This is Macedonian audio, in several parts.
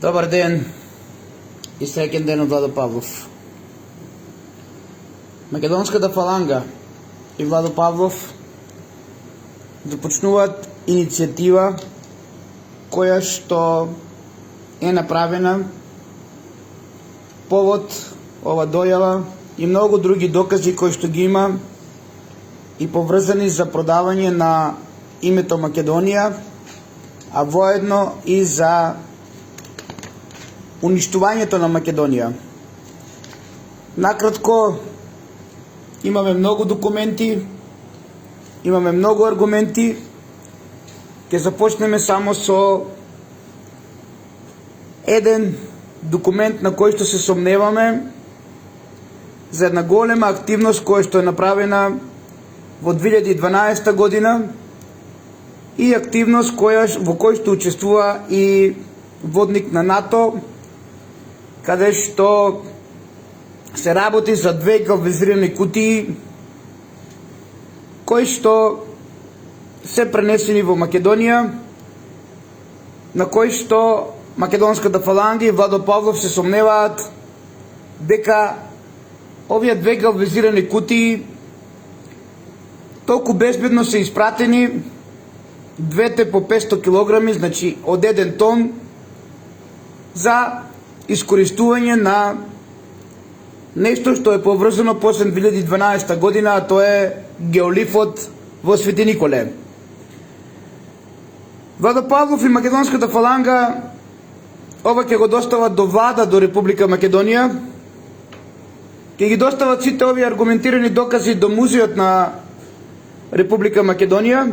Добар ден и среќен ден од Владо Павлов. Македонската фаланга и Владо Павлов започнуваат иницијатива која што е направена повод ова дојава и многу други докази кои што ги има и поврзани за продавање на името Македонија, а воедно и за уништувањето на Македонија. Накратко, имаме многу документи, имаме многу аргументи. Ќе започнеме само со еден документ на кој што се сомневаме за една голема активност која што е направена во 2012 година и активност во кој што учествува и водник на НАТО, каде што се работи за две галванизирани кутии кои што се пренесени во Македонија, на кои што Македонската фаланга и Владо Павлов се сомневаат дека овие две галванизирани кутии толку безбедно се испратени, двете по 500 килограми, значи од 1 тон, за искористување на нешто што е поврзано после 2012 година, а тоа е геолифот во Свети Николе. Владо Павлов и Македонската фаланга ова ќе го достават до влада, до Република Македонија, ќе ги достават сите овие аргументирани докази до музеот на Република Македонија,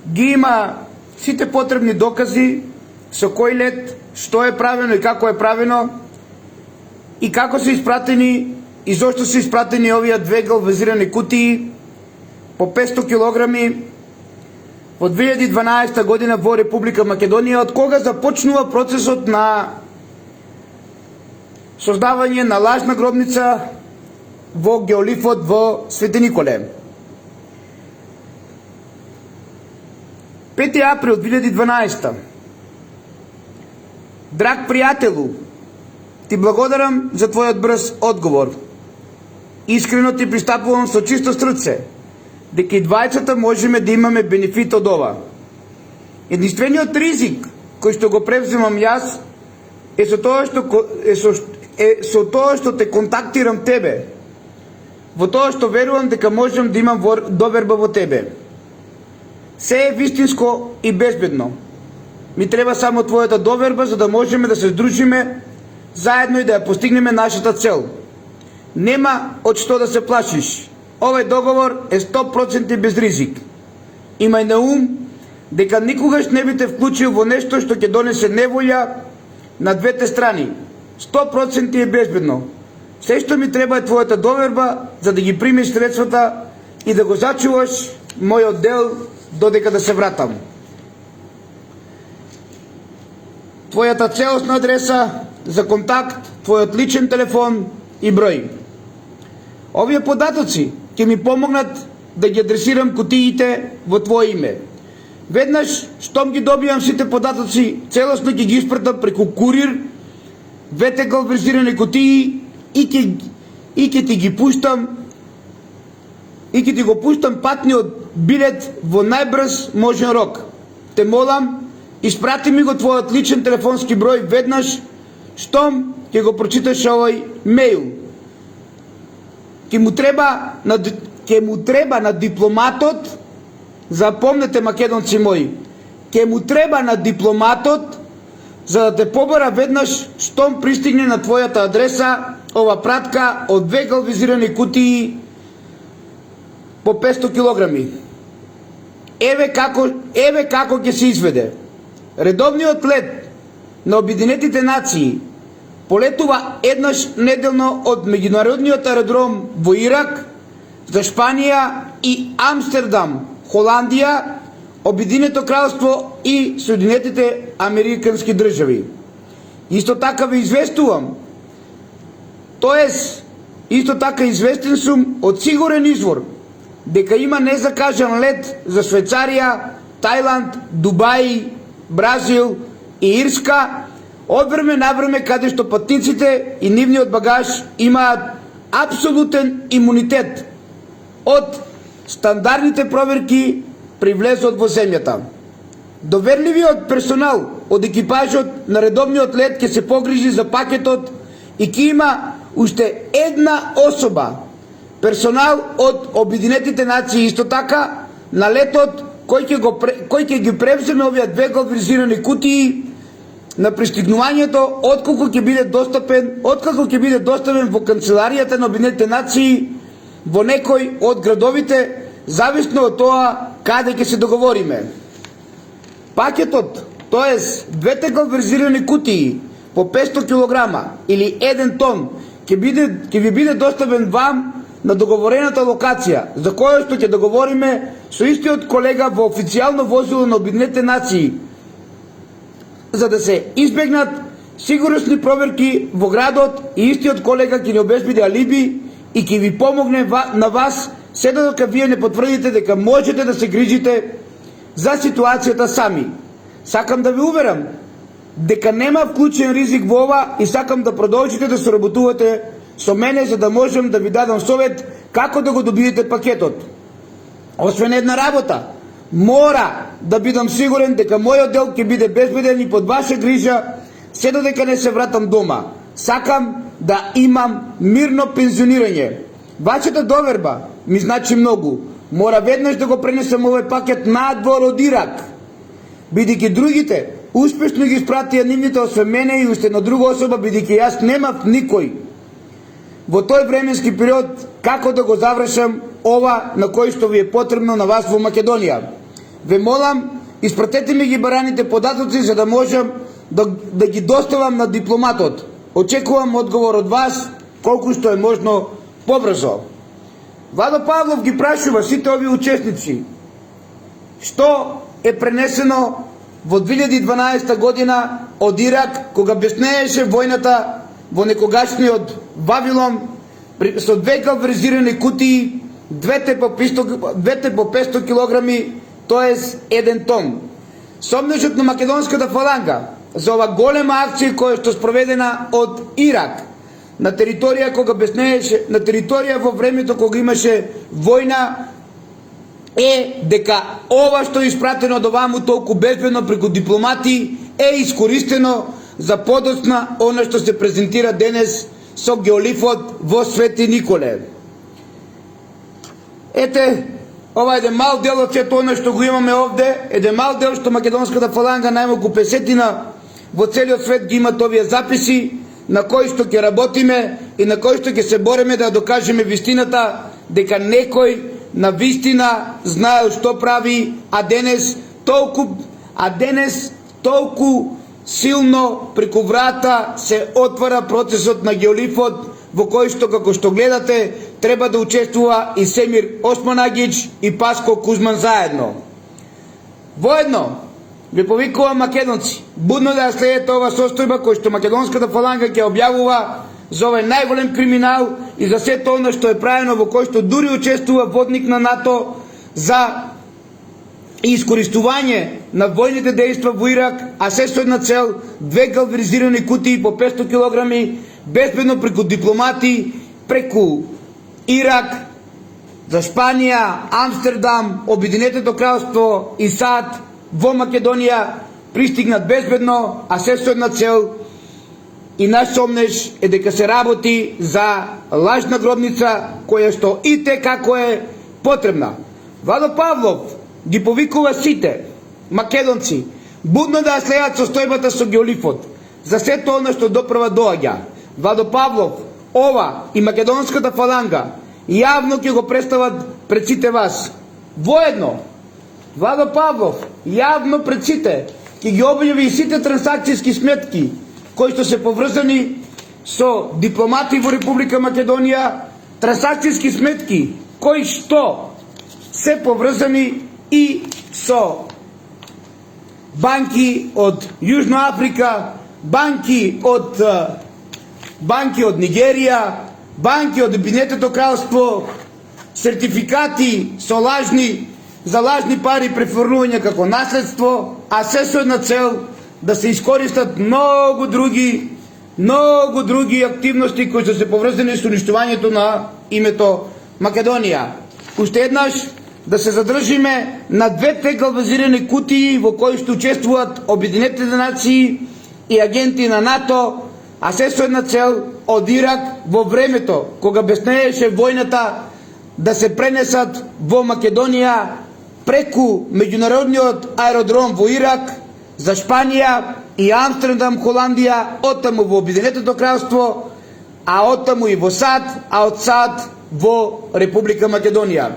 ги има сите потребни докази со кој лет, што е правено и како е правено, и како се испратени и зошто се испратени овие две галванизирани кутии по 500 килограми во 2012 година во Република Македонија, од кога започнува процесот на создавање на лажна гробница во геолифот во Свети Николе. 5 април 2012. Драг пријателу, ти благодарам за твојот брз одговор. Искрено ти пристапувам со чисто срце дека и двајцата можеме да имаме бенефит од ова. Единствениот ризик кој што го превземам јас е со тоа што те контактирам тебе, во тоа што верувам дека можам да имам доверба во тебе. Се е вистинско и безбедно. Ми треба само твојата доверба за да можеме да се здружиме заедно и да ја постигнеме нашата цел. Нема од што да се плашиш. Овој договор е 100% без ризик. Имај на ум дека никогаш не би те вклучил во нешто што ќе донесе неволја на двете страни. 100% е безбедно. Се што ми треба е твојата доверба за да ги примиш средствата и да го зачуваш мојот дел додека да се вратам. Твојата целосна адреса за контакт, твојот личен телефон и број. Овие податоци ќе ми помогнат да ги адресирам кутиите во твое име. Веднаш штом ги добијам сите податоци, целосно ќе ги испратам преку курир двете галванизирани кутии и ќе ти ги пуштам и ќе ти го пуштам патниот билет во најбрз можен рок. Те молам, испрати ми го твојот личен телефонски број веднаш штом ќе го прочиташ овој мејл. Ќе му треба на дипломатот, запомнете македонци мои, ќе му треба на дипломатот за да те побара веднаш штом пристигне на твојата адреса ова пратка од две галванизирани кутии по 500 килограми. Еве како ќе се изведе. Редовниот лет на Обединетите нации полетува еднаш неделно од меѓународниот аеродром во Ирак за Шпанија и Амстердам, Холандија, Обединето кралство и Соединетите Американски држави. Исто така ве известувам, исто така известен сум од сигурен извор дека има незакажан лет за Швајцарија, Тајланд, Дубај, Бразил и Ирска од време на време каде што патниците и нивниот багаж имаат апсолутен имунитет од стандардните проверки при влезот во земјата. Доверливиот персонал од екипажот на редовниот лет ќе се погрижи за пакетот и ќе има уште една особа, персонал од Обединетите нации исто така, на летот кој ќе ги превземе овие две галванизирани кутии на пристигнувањето откако ќе биде доставен во канцеларијата на Обединетите нации во некој од градовите, зависно од тоа каде ќе се договориме. Пакетот, тоест двете галванизирани кутии по 500 кг или 1 тон ќе ви биде доставен вам на договорената локација, за која што ќе договориме со истиот колега во официјално возило на Обединетите нации, за да се избегнат сигурnosни проверки во градот, и истиот колега ќе ни обезбеди алиби и ќе ви помогне на вас, се додека вие не потврдите дека можете да се грижите за ситуацијата сами. Сакам да ви уверам дека нема вклучен ризик во ова и сакам да продолжите да соработувате со мене за да можам да ви дадам совет како да го добиете пакетот. Освен една работа, мора да бидам сигурен дека мојот дел ќе биде безбеден и под ваша грижа се додека не се вратам дома. Сакам да имам мирно пензионирање. Вашата доверба ми значи многу. Мора веднаш да го пренесам овој пакет надвор од Ирак, бидејќи другите успешно ги испратија нивните освен мене и уште на друга особа, бидејќи јас немав никој во тој временски период како да го завршам ова на кој што ви е потребно на вас во Македонија. Ве молам, испратете ми ги бараните податоци за да можам да ги доставам на дипломатот. Очекувам одговор од вас колку што е можно побрзо. Владо Павлов ги прашува сите овие учесници што е пренесено во 2012 година од Ирак, кога беснееше војната во некогашниот Вавилон со две галванизирани кутии, двете по 500 килограми, тоест 1 тон. Сомнежот на македонската фаланга за ова голема акција која што спроведена од Ирак на територија кога беснееше, на територија во времето кога имаше војна, е дека ова што е испратено до ваму толку безбедно преку дипломати е искористено за подоцна она што се презентира денес со геолифот во Свети Николе. Ете, ова е еден мал дел од сето она што го имаме овде, еден мал дел што македонската фаланга најмалку 50 во целиот свет ги имат овие записи, на кои што ќе работиме и на кои што ќе се бориме да докажеме вистината, дека некој на вистина знае што прави, а денес толку силно преку врата се отвара процесот на геолифот, во кој што, како што гледате, треба да учествува и Семир Османагич и Паско Кузман заедно. Воедно, ви повикувам македонци, будно да ја следете ова состојба кој што македонската фаланга ќе објавува за овој најголем криминал и за сето она што е правено, во кој што дури учествува водник на НАТО за искористување на војните дејства во Ирак, а се со една цел, две галванизирани кутии по 500 килограми, безбедно преку дипломати, преку Ирак, за Шпанија, Амстердам, Обединетото кралство и САД во Македонија пристигнат безбедно, а се со една цел, и наш сомнеж е дека се работи за лажна гробница која што и те како е потребна. Владо Павлов ги повикува сите македонци будно да следат состојбата со геолифот за сето она што допрва доаѓа. Владо Павлов, ова и македонската фаланга јавно ќе го представат пред сите вас. Воедно, Владо Павлов јавно пред сите ќе ги објави сите трансакцијски сметки кои што се поврзани со дипломати во Република Македонија, трансакцијски сметки кои што се поврзани и со банки од Јужна Африка, банки од Нигерија, банки од Обединетото кралство, сертификати со лажни пари префрлување како наследство, а се со една цел да се искористат многу други активности кои се поврзани со уништувањето на името Македонија. Уште еднаш да се задржиме на двете галванизирани кутии во кои што учествуваат Обединетите нации и агенти на НАТО, а се со една цел од Ирак во времето кога беснееше војната да се пренесат во Македонија преку меѓународниот аеродром во Ирак за Шпанија и Амстердам, Холандија, оттаму во Обединетото кралство, а оттаму и во САД, а од САД во Република Македонија.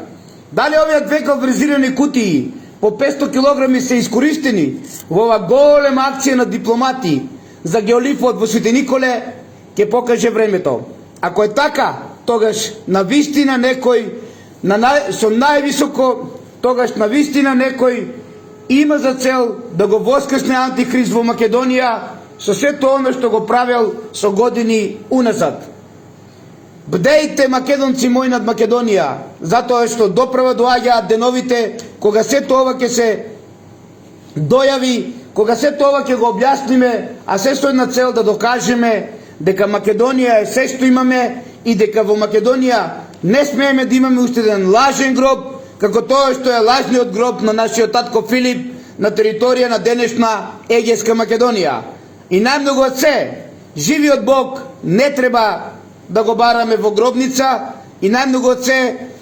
Дали овие две галванизирани кутии по 500 килограми се искористени во ова голема акција на дипломати за геолифот во Свети Николе, ќе покаже времето. Ако е така, тогаш на вистина некој со највисоко, тогаш на вистина некој има за цел да го воскресне антихрист во Македонија со сето оно што го правил со години уназад. Бдејте, македонци мои, над Македонија, затоа што доправа доаѓаат деновите кога сето ова ќе се дојави, кога сето ова ќе го објасниме, а се со една цел да докажеме дека Македонија е се што имаме и дека во Македонија не смееме да имаме уште еден лажен гроб, како тоа што е лажниот гроб на нашиот татко Филип на територија на денешна Егејска Македонија. И најмногу од се, живиот Бог не треба да го бараме во гробница, и најмногу од се,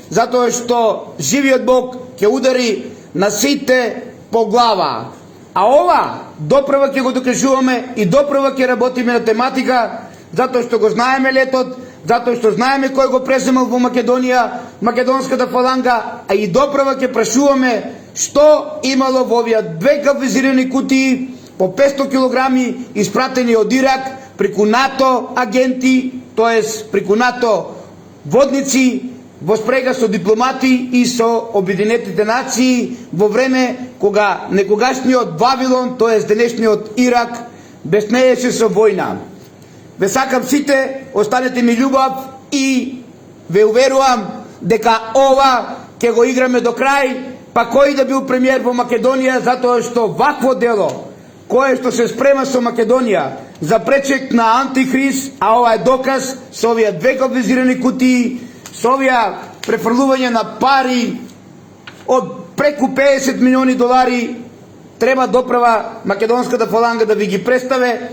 затоа што живиот Бог ќе удари на сите по глава. А ова доправа ќе го докажуваме и доправа ќе работиме на тематика, затоа што го знаеме летот, затоа што знаеме кој го преземал во Македонија, македонската фаланга, а и доправа ќе прашуваме што имало во овие две галванизирани кутии по 500 килограми испратени од Ирак преку НАТО агенти, тоест преку НАТО водници во спрега со дипломати и со Обединетите нации во време кога некогашниот Вавилон, тоест денешниот Ирак, беснееше со војна. Ве сакам сите, останете ми љубав и ве уверувам дека ова ќе го играме до крај, па кој да бил премиер во Македонија, затоа што вакво дело кое што се спрема со Македонија за пречек на антихрист, а ова е доказ со овие две галванизирани кутии, со овие префрлување на пари од преку 50 милиони долари, треба доправа македонската фаланга да ви ги представе,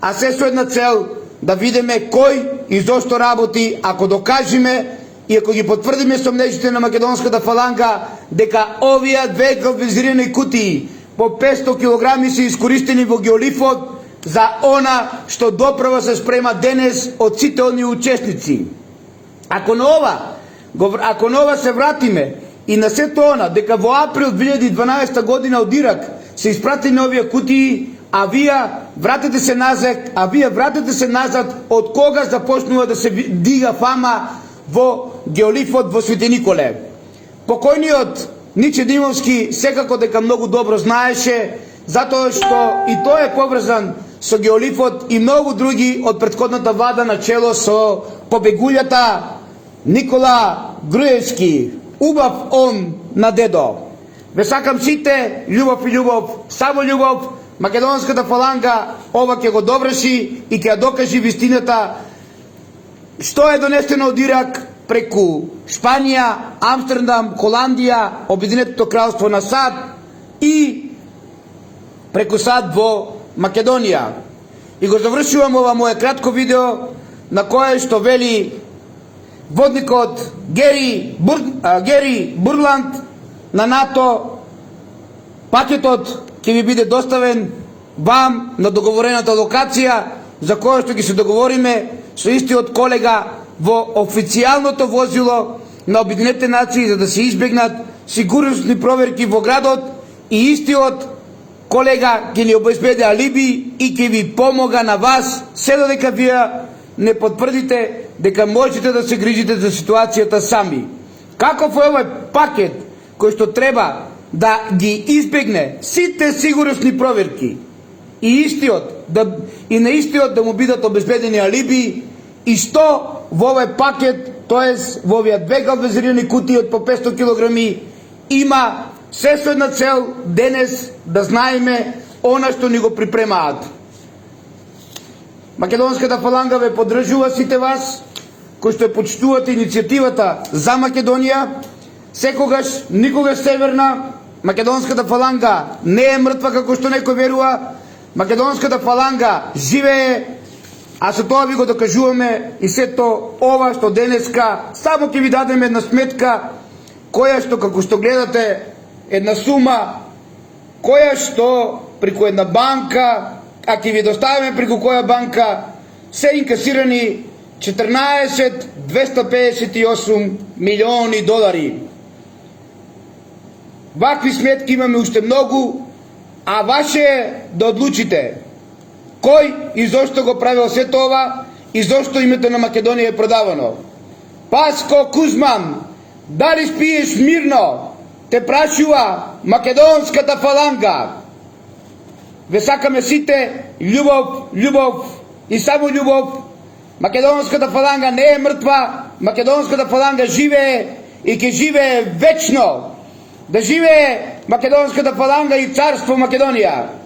а се со една цел да видиме кој и зошто работи, ако докажеме и ако ги потврдиме со мрежите на македонската фаланга дека овие две галванизирани кутии по 500 килограми се искористени во геолифот за она што доправа се спрема денес од сите оние учесници. Ако на ова се вратиме и на сето она дека во април 2012 година од Ирак се испратени овие кутии, а вие вратете се назад од кога започнува да се дига фама во геолифот во Свети Николе. Покојниот Ниче Димовски секако дека многу добро знаеше, затоа што и тој е поврзан со геолифот и многу други од претходната влада на чело со побегулјата Никола Груевски, убав он на дедо. Ве сакам сите љубов и љубов, само љубов. Македонската фаланга ова ќе го доврши и ќе ја докажи вистината што е донесено од Ирак преку Шпанија, Амстердам, Холандија, Обединетото кралство на САД и преку САД во Македонија. И го завршувам ова моје кратко видео на кое што вели водникот Гери Бурланд на НАТО. Пакетот ќе ви биде доставен вам на договорената локација за која што ги се договориме со истиот колега во официјалното возило на Обединетите нации за да се избегнат сигурносни проверки во градот, и истиот колега ќе ни обезбеди алиби и ќе ви помога на вас се додека вие не потврдите дека можете да се грижите за ситуацијата сами. Каков е овој пакет кој што треба да ги избегне сите сигурносни проверки и на истиот да му бидат обезбедени алиби, и што во овој пакет, тоест во овие две галванизирани кутии од по 500 килограми, има се со една цел денес да знаеме она што ни го припремаат. Македонската фаланга ве поддржува сите вас кои што почитувате иницијативата за Македонија. Секогаш, никогаш северна. Македонската фаланга не е мртва како што некој верува. Македонската фаланга живее, а со тоа ви го докажуваме и сето ова што денеска само ќе ви дадеме една сметка која што, како што гледате, една сума која што преку една банка, а ќе ви доставиме преку која банка, се инкасирани 14.258 милиони долари. Вакви сметки имаме уште многу, а ваше е да одлучите кој и зошто го правил сето ова и зошто името на Македонија е продавано. Паско Кузман, дали спиеш мирно? Те прашува Македонската фаланга. Ве сакаме сите љубов, љубов и само љубов. Македонската фаланга не е мртва, Македонската фаланга живее и ќе живее вечно. Да живее Македонската фаланга и царство Македонија.